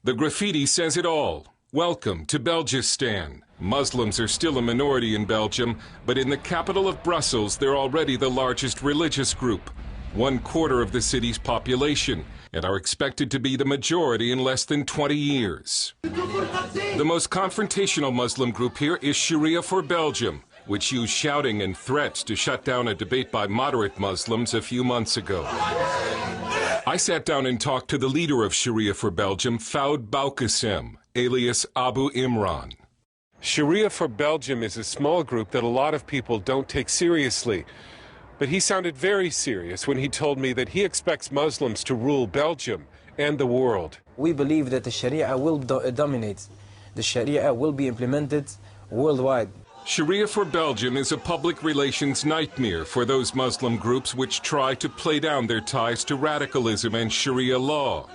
The graffiti says it all. Welcome to Belgistan. Muslims are still a minority in Belgium, but in the capital of Brussels, they're already the largest religious group, 1/4 of the city's population, and are expected to be the majority in less than 20 years. The most confrontational Muslim group here is Sharia for Belgium, which used shouting and threats to shut down a debate by moderate Muslims a few months ago. I sat down and talked to the leader of Sharia for Belgium, Foud Boukassem, alias Abu Imran. Sharia for Belgium is a small group that a lot of people don't take seriously. But he sounded very serious when he told me that he expects Muslims to rule Belgium and the world. We believe that the Sharia will dominate. The Sharia will be implemented worldwide. Sharia for Belgium is a public relations nightmare for those Muslim groups which try to play down their ties to radicalism and Sharia law.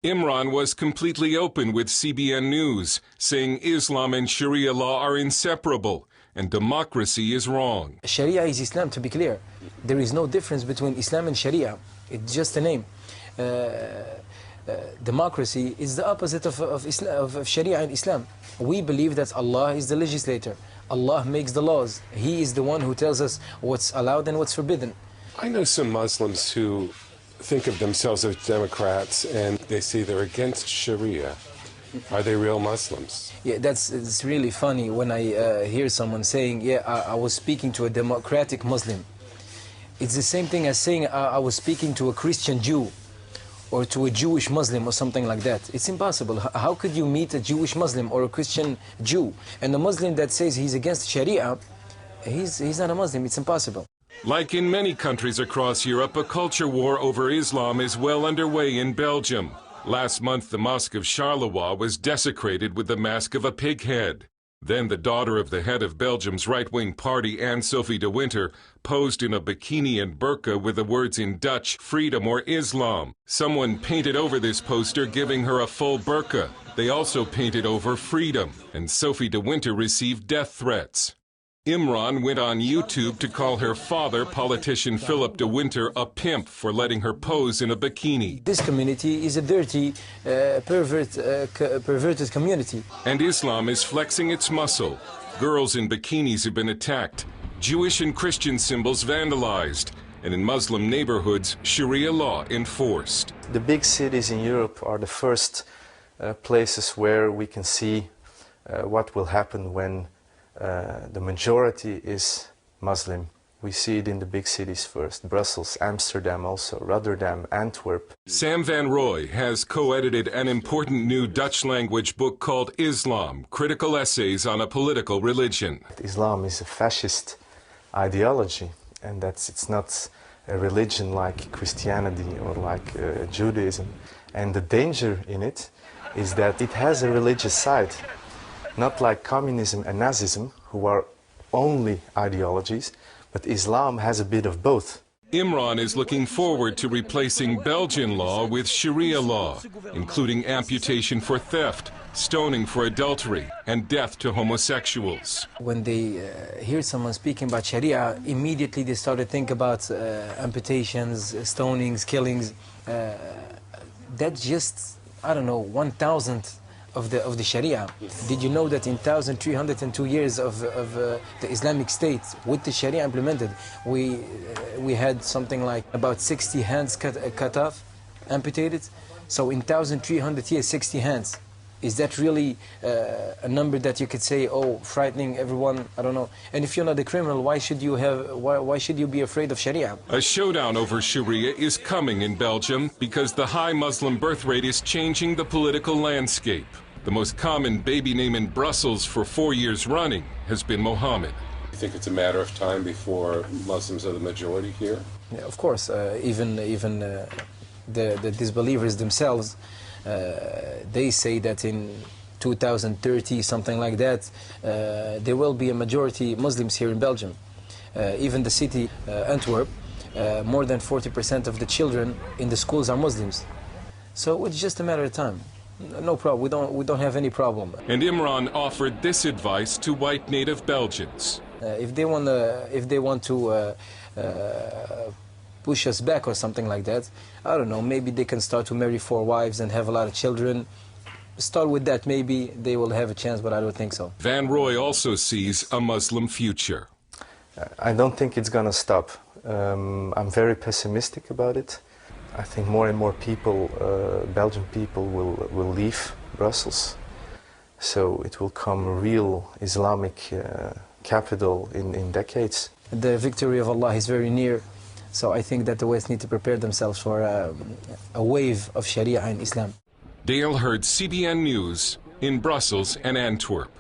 Imran was completely open with CBN News, saying Islam and Sharia law are inseparable and democracy is wrong. Sharia is Islam, to be clear. There is no difference between Islam and Sharia. It's just a name. Democracy is the opposite of Sharia and Islam. We believe that Allah is the legislator. Allah makes the laws. He is the one who tells us what's allowed and what's forbidden. I know some Muslims who think of themselves as Democrats and they say they're against Sharia. Are they real Muslims? Yeah, it's really funny when I hear someone saying, yeah, I was speaking to a democratic Muslim. It's the same thing as saying I was speaking to a Christian Jew or to a Jewish Muslim or something like that. It's impossible. How could you meet a Jewish Muslim or a Christian Jew? And a Muslim that says he's against Sharia, he's not a Muslim. It's impossible. Like in many countries across Europe, a culture war over Islam is well underway in Belgium. Last month, the Mosque of Charleroi was desecrated with the mask of a pig head. Then the daughter of the head of Belgium's right-wing party, Anne-Sophie de Winter, posed in a bikini and burqa with the words in Dutch, freedom or Islam. Someone painted over this poster, giving her a full burqa. They also painted over freedom, and Sophie de Winter received death threats. Imran went on YouTube to call her father, politician Philip de Winter, a pimp for letting her pose in a bikini. This community is a dirty, perverted community. And Islam is flexing its muscle. Girls in bikinis have been attacked, Jewish and Christian symbols vandalized, and in Muslim neighborhoods, Sharia law enforced. The big cities in Europe are the first places where we can see what will happen when the majority is Muslim. We see it in the big cities first, Brussels, Amsterdam also, Rotterdam, Antwerp. Sam van Rooij has co-edited an important new Dutch-language book called Islam, Critical Essays on a Political Religion. Islam is a fascist ideology, and it's not a religion like Christianity or like Judaism. And the danger in it is that it has a religious side. Not like communism and Nazism, who are only ideologies, but Islam has a bit of both. Imran is looking forward to replacing Belgian law with Sharia law, including amputation for theft, stoning for adultery, and death to homosexuals. When they hear someone speaking about Sharia, immediately they start to think about amputations, stonings, killings. That's just, I don't know, 1,000th of the Sharia. Did you know that in 1,302 years of the Islamic State, with the Sharia implemented, we had something like about 60 hands cut off, amputated? So in 1,300 years, 60 hands. Is that really a number that you could say, oh, frightening everyone? I don't know. And if you're not a criminal, why should you be afraid of Sharia? A showdown over Sharia is coming in Belgium because the high Muslim birth rate is changing the political landscape. The most common baby name in Brussels for 4 years running has been Mohammed. You think it's a matter of time before Muslims are the majority here? Yeah, of course. Even the disbelievers themselves, they say that in 2030, something like that, there will be a majority Muslims here in Belgium. Even the city, Antwerp, more than 40% of the children in the schools are Muslims. So it's just a matter of time. No problem. We don't have any problem. And Imran offered this advice to white native Belgians. If they want to push us back or something like that, I don't know, maybe they can start to marry 4 wives and have a lot of children. start with that. Maybe they will have a chance, but I don't think so. Van Roy also sees a Muslim future. I don't think it's going to stop. I'm very pessimistic about it. I think more and more people, Belgian people, will leave Brussels. So it will come a real Islamic capital in decades. The victory of Allah is very near. So I think that the West need to prepare themselves for a wave of Sharia in Islam. Dale Hurd, CBN News, in Brussels and Antwerp.